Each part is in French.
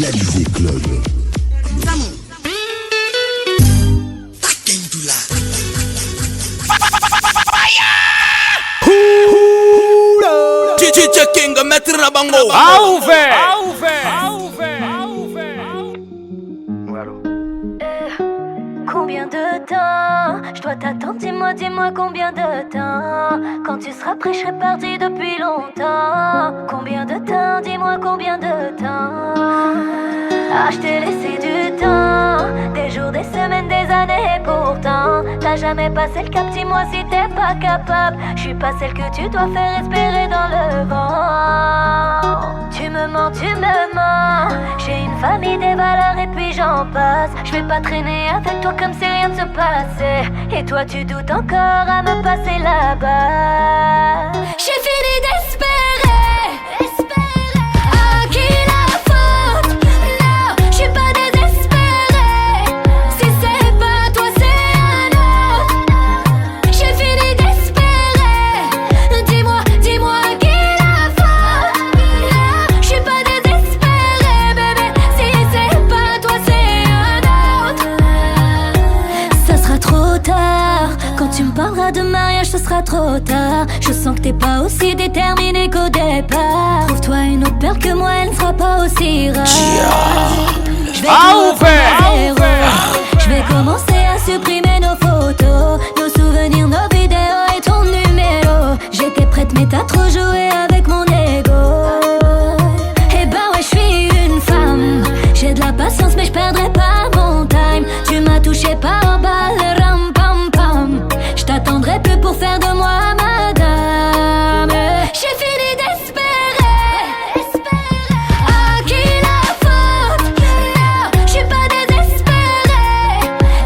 L'Alizé Club. DJ King, mettre la bango. Combien de temps je dois t'attendre, dis-moi combien de temps. Quand tu seras prêt, je serai parti depuis longtemps. Combien de temps, dis-moi combien de temps. Ah, je t'ai laissé du temps, des jours, des semaines, des années. Et pourtant, t'as jamais passé le cap, dis-moi si t'es pas capable. Je suis pas celle que tu dois faire respirer dans le vent. Tu me mens, j'ai une famille, des valeurs et puis j'en passe. Je vais pas traîner avec toi comme si rien ne se passait. Et toi tu doutes encore à me passer là-bas. J'ai fini d'espérer. À qui la faute? Non, je suis pas désespérée. Si c'est pas toi c'est un autre. J'ai fini d'espérer. Dis-moi à qui la faute? Non, je suis pas désespérée, bébé. Si c'est pas toi c'est un autre. Ça sera trop tard. Quand tu me parleras de mariage, ce sera trop tard. Je sens que t'es pas aussi déterminée qu'au départ. Trouve-toi une autre perle que moi, elle ne sera pas aussi rare. Je vais tout reprendre à zéro. Je vais commencer à supprimer nos photos, nos souvenirs, nos vidéos et ton numéro. J'étais prête mais t'as trop joué avec mon ego. Eh ben ouais, je suis une femme. J'ai de la patience mais je perdrai pas mon time. Tu m'as touché par balle, ram pam pam. Je t'attendrai plus pour faire de moi madame. J'ai fini d'espérer. À qui la faute? Non, je suis pas désespérée.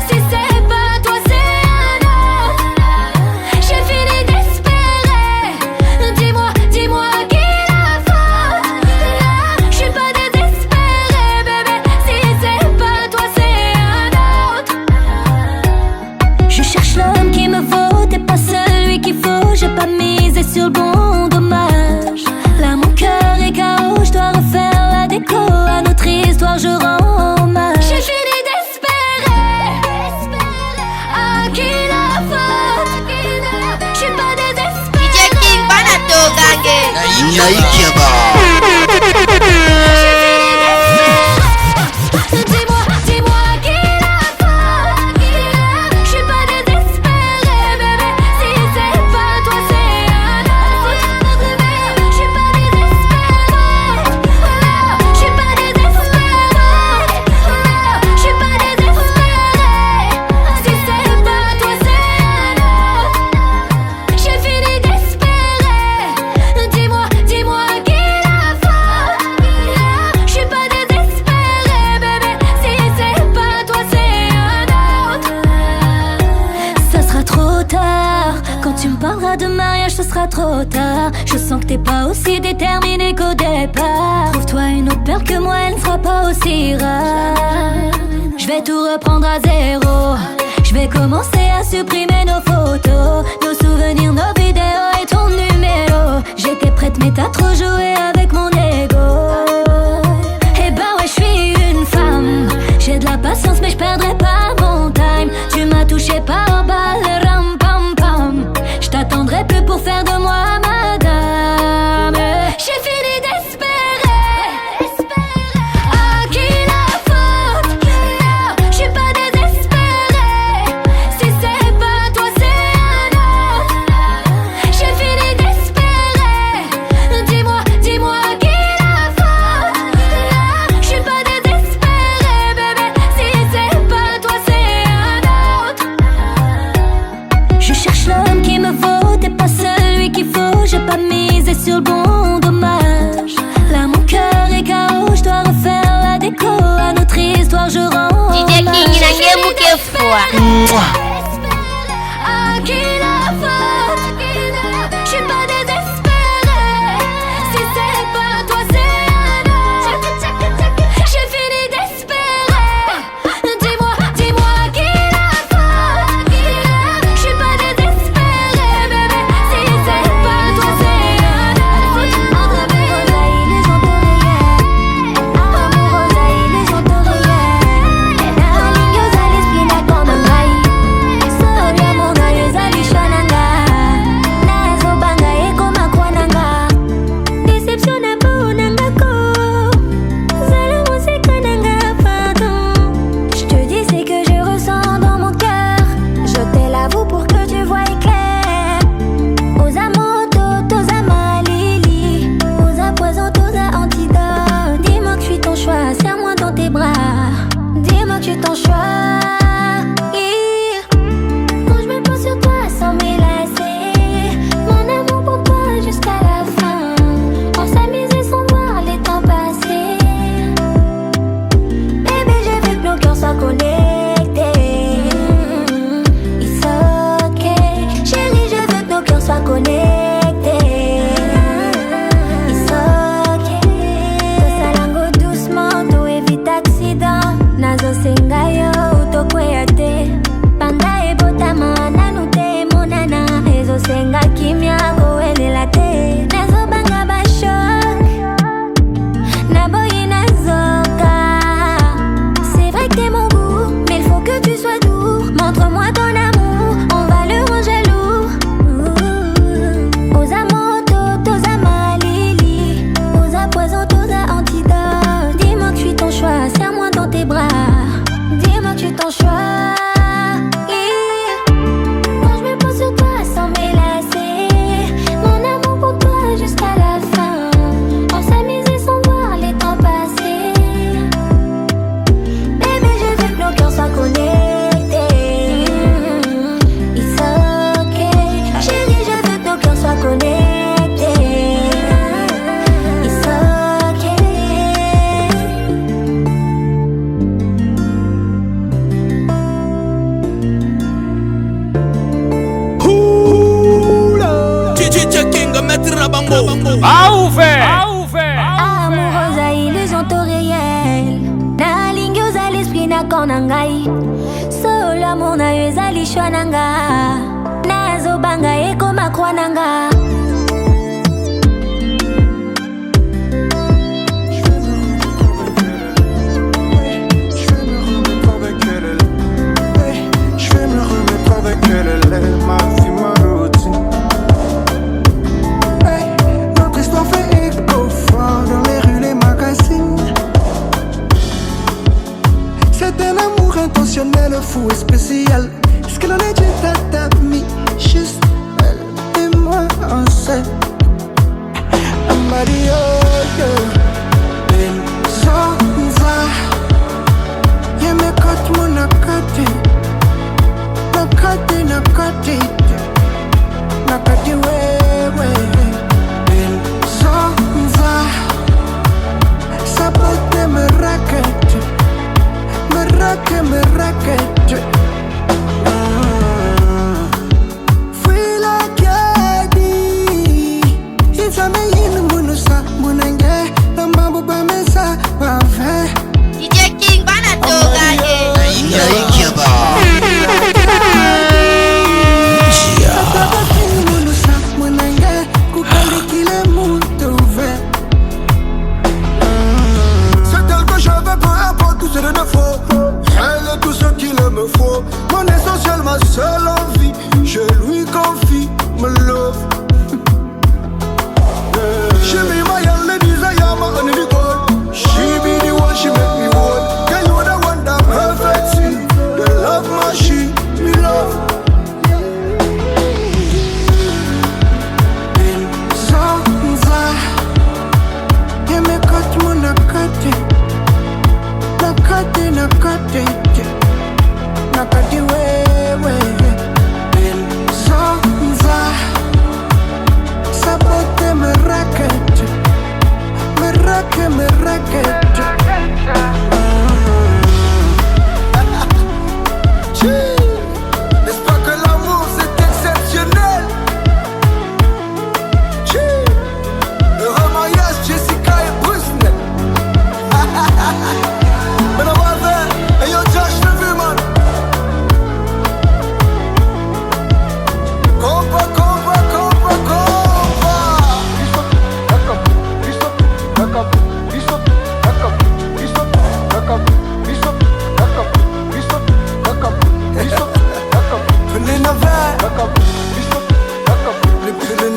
Si c'est pas toi c'est un autre. J'ai fini d'espérer. Dis-moi à qui la faute? Non, je suis pas désespérée, bébé. Si c'est pas toi c'est un autre. Je cherche l'homme qu'il me faut, t'es pas celui qu'il faut. J'ai pas misé sur le bon, dommage. Là mon cœur est KO, je dois refaire la déco. À notre histoire je rends hommage. J'ai fini d'espérer. À qui la faute? Je suis pas désespérée. DJ King, Banato, Gangue. Naïkiaba. Dis-moi à qui la faute? Je suis pas désespérée, bébé. Si c'est pas toi c'est un autre. Je suis pas désespérée. Je suis pas désespérée. Je suis pas désespérée. Si c'est pas toi c'est un autre. J'ai fini d'espérer. Dis-moi à qui la faute? Je suis pas désespérée, bébé. Si c'est pas toi c'est un autre. Ça sera trop tard. Quand tu me parleras de mariage, ce sera trop tard. Je sens que t'es pas aussi déterminée qu'au départ. Trouve-toi une autre perle que moi, elle ne sera pas aussi rare. Je vais tout reprendre à zéro. Je vais commencer à supprimer nos photos, nos souvenirs, nos vidéos et ton numéro. J'étais prête mais t'as trop joué avec mon ego. Eh ben ouais, je suis une femme. J'ai de la patience mais je perdrai pas mon time. Tu m'as touché par balle, ram pam pam. Je t'attendrai plus pour faire de moi madame. J'ai fini d'espérer. À qui la faute? Non, je suis pas désespérée. Si c'est pas toi c'est un autre. J'ai fini d'espérer. Dis-moi à qui la faute? Non, je suis pas désespérée, bébé. Si c'est pas toi c'est un autre. Je cherche l'homme qu'il me faut, t'es pas celui qu'il faut. J'ai pas misé sur le bon, dommage. Là mon cœur est KO, je dois refaire la déco. À notre histoire je rends DJ King, hommage. il a game que foi. À qui la faute? Je suis pas désespérée. Si c'est pas toi c'est un autre. J'ai fini d'espérer. Dis-moi à qui la faute? Je suis pas désespérée, bébé. Si c'est pas toi c'est un autre. Amoureuse à illusion to réel. Na lingyo za l'esprit na konangai. Solo amour na yo ezali choix nanga. Nazo banga eko makwa nanga. Ma vie, ma routine. Hey, notre histoire fait écho fort dans les rues, les magazines. C'est un amour intentionnel, fou et spécial. Est-ce que l'on est juste d'amis, juste elle et moi, on sait. Mario, elle s'en va. Y'a mes côtes, mon acadé. Nakati wewe il s'en va. Sabote me raquette. Fui la kiadi. Izame yin munusa munenge. Nambabu bamesa bafe. DJ King bana togange. Tout ce qu'il me faut, mon essentiel, ma seule envie, je lui confie, me love. She be my only desire, my only goal. She be the one, she make me whole. Girl, you the one that perfect me, the love machine, me love. Il s'en va, et mes côtes, mon acadé. Nakati wewe il s'en va. Sabote me raquette. N'est-ce pas que l'amour c'est exceptionnel? Le remariage Jessica et Brusnel. Mais on va faire, et yo Josh le vu man. Compa. Prenez la verre. Les prenez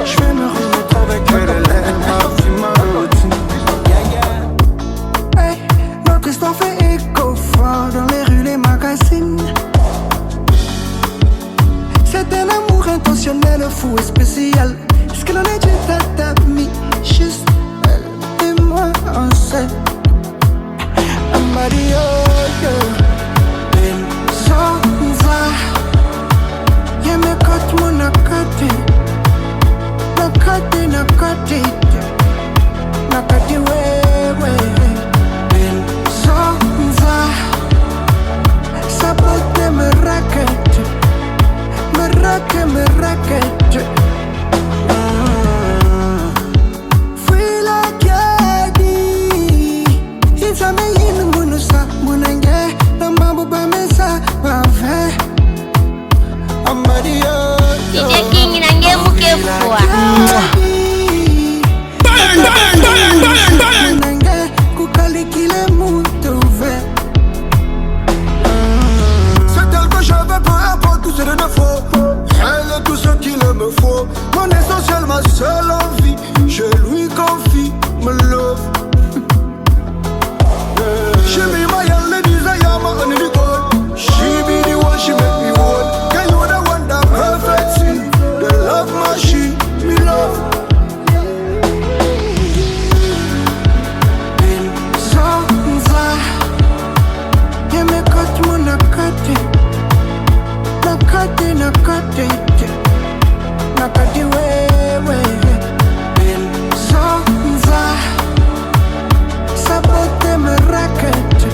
je vais me remettre avec elle. Ma vie, ma routine. Hey, notre histoire fait écho fort dans les rues, les magazines. C'est un amour intentionnel, fou et spécial. Est-ce que l'on est juste d'amis, juste elle et moi, on sait. Mario, il s'en va. Y'a mes côtes, mon acadé. Nakati wewe il s'en va. Sabote me raquette. Fui la kiadi. Izame yin munusa munenge. Nambabu bamesa bafe. Amadio DJ King nange mukefua. C'est elle que je veux, peu importe tout ce qu'il me faut. Elle est tout ce qu'il me faut. Mon essentiel, ma seule envie, je lui confie, me love. She be my only desire, my only goal. She be the one, she make me whole. Girl, you the one that perfect me, the love machine, me love. Il s'en va. Y'a mes côtes, mon acadé. Nakati wewe il s'en va. Sabote me raquette.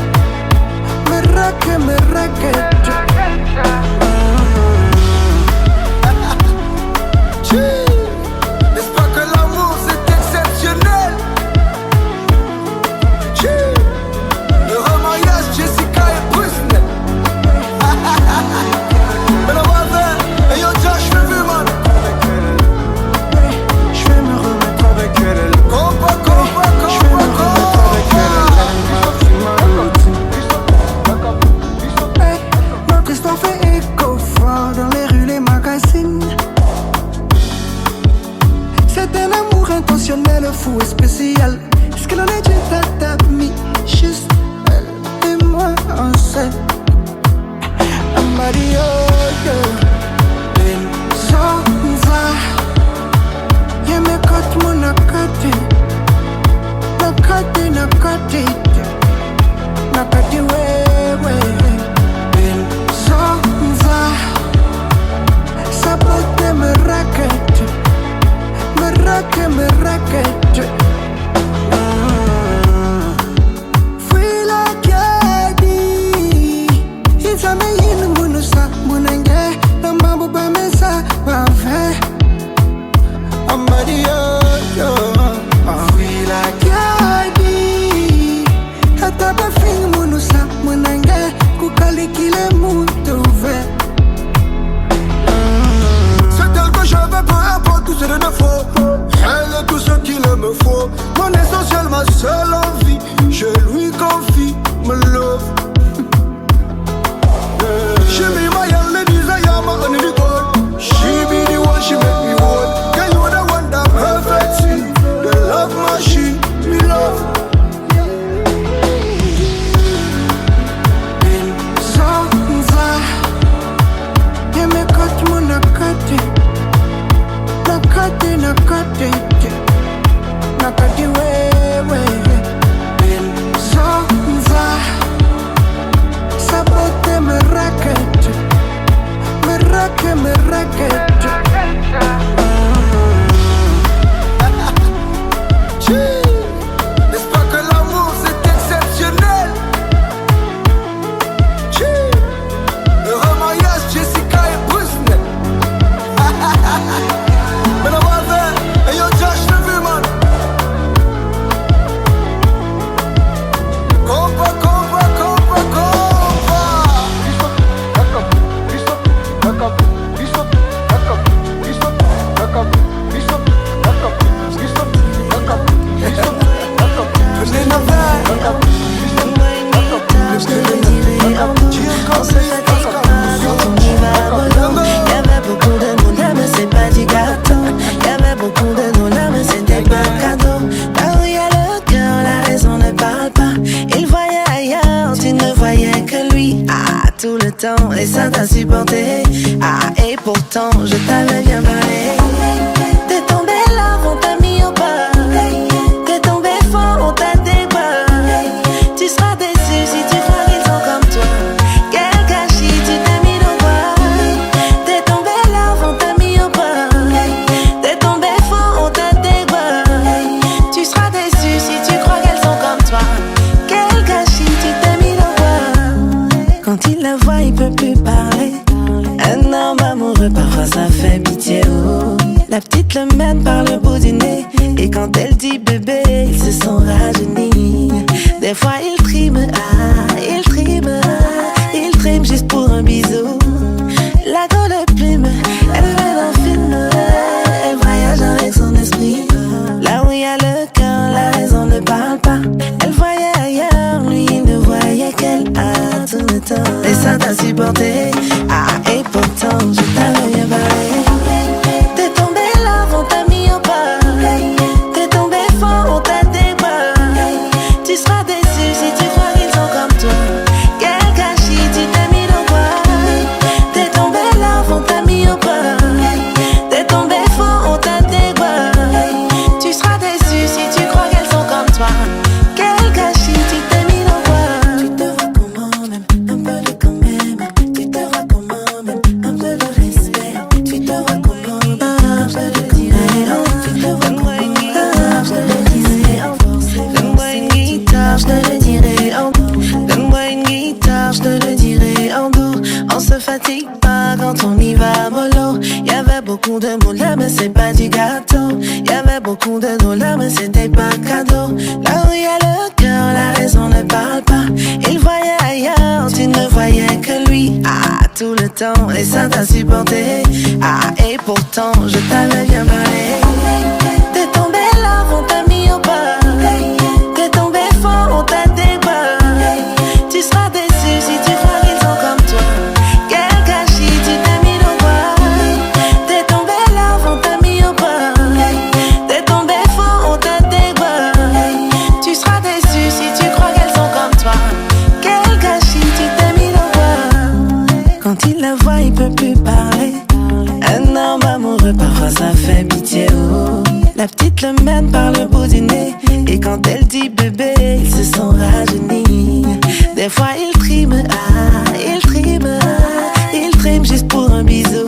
c'est de faux. Elle est tout ce qu'il me faut. Mon essentiel, ma seule envie. Je lui confie, me love. She be my only desire, my only goal. She be the one, she make me whole. Girl, you the one that perfect me. The love machine, me love. Zanza, ye me cut mo nakate, nakate, nakate, nakate wewe. Zanza, sabote me racket, me racket, me racket. N'est-ce pas que l'amour c'est exceptionnel? Le remariage Jessica et Brusne. Mais la voix et yo Josh le vu man. Compa, compa, compa, compa. Venez la veille. Je te le dirai en doute, on se fatigue pas quand on y va mollo. Y'avait beaucoup de monde là mais c'est pas du gâteau. Y'avait beaucoup de nous là mais c'était pas cadeau. Là où y'a le cœur, la raison ne parle pas. Il voyait ailleurs, tu ne voyais que lui. Ah, tout le temps, et ça t'a supporté. Ah, et pourtant, je t'avais bien parlé. T'es tombé là, on t'a mis au bas. T'es tombé fort, on t'a débat. Tu seras déçu si tu crois qu'ils sont comme toi. Quel gâchis, tu t'es mis dans quoi. T'es tombé là, on t'a mis au bas. T'es tombé fort, on t'a débat. Tu seras déçu si tu crois qu'elles sont comme toi. Quel gâchis, tu t'es mis dans quoi. Quand il la voit, il peut plus parler. Un homme amoureux, parfois ça fait pitié. Oh. La petite le mène par le bout du nez. Et quand elle dit bébé, ils se sont rajeunis. Des fois il trime, ah, il trime, il trime juste pour un bisou. La grosse plume, elle veut d'un film. Elle voyage avec son esprit. Là où il y a le cœur, la raison ne parle pas. Elle voyait ailleurs, lui il ne voyait qu'elle a tout le temps. Et ça t'a supporté, ah, et pourtant je t'avais bien parlé. T'es tombé là, on t'a mis au pas. T'es tombé fort, on t'a débat. Tu seras déçu si tu crois qu'ils sont comme toi. Quel gâchis, tu t'es mis dans quoi. T'es tombé là, on t'a mis au pas. T'es tombé fort, on t'a débat. Tu seras déçu si tu crois qu'elles sont comme toi. Quel gâchis, tu t'es mis dans quoi. Tu te vois comment même, un peu de quand même. Tu te vois comment même, un peu de respect. Tu te vois comment, je te dirai. Tu te vois comment, je te dirai en force. Donne-moi une guitare, je te le dirai en doux. Donne-moi une guitare, je te le dirai en doux. On se fatigue pas quand on y va mollo. Y'avait beaucoup de monde là mais c'est pas du gâteau. Y'avait beaucoup de nous là mais c'était pas cadeau. Là où y'a le cœur, la raison ne parle pas. Il voyait ailleurs, tu ne voyais que lui. Ah, tout le temps, et ça t'a supporté. Ah, et pourtant, je t'avais bien parlé. T'es tombé là, on t'a mis au pas. T'es tombé fort, on t'a débat. Tu seras déçu si tu crois qu'ils sont comme toi. Quel gâchis, tu t'es mis dans quoi. T'es tombé là, on t'a mis au pas. T'es tombé fort, on t'a débat. Tu seras déçu si tu crois qu'elles sont comme toi. Quel gâchis, tu t'es mis dans quoi. Quand il la voit, il peut plus parler. Un homme amoureux, parfois ça fait pitié. Oh. La petite le mène par le bout du nez. Et quand elle dit bébé, ils se sont rajeunis. Des fois il trime, ah, il trime juste pour un bisou.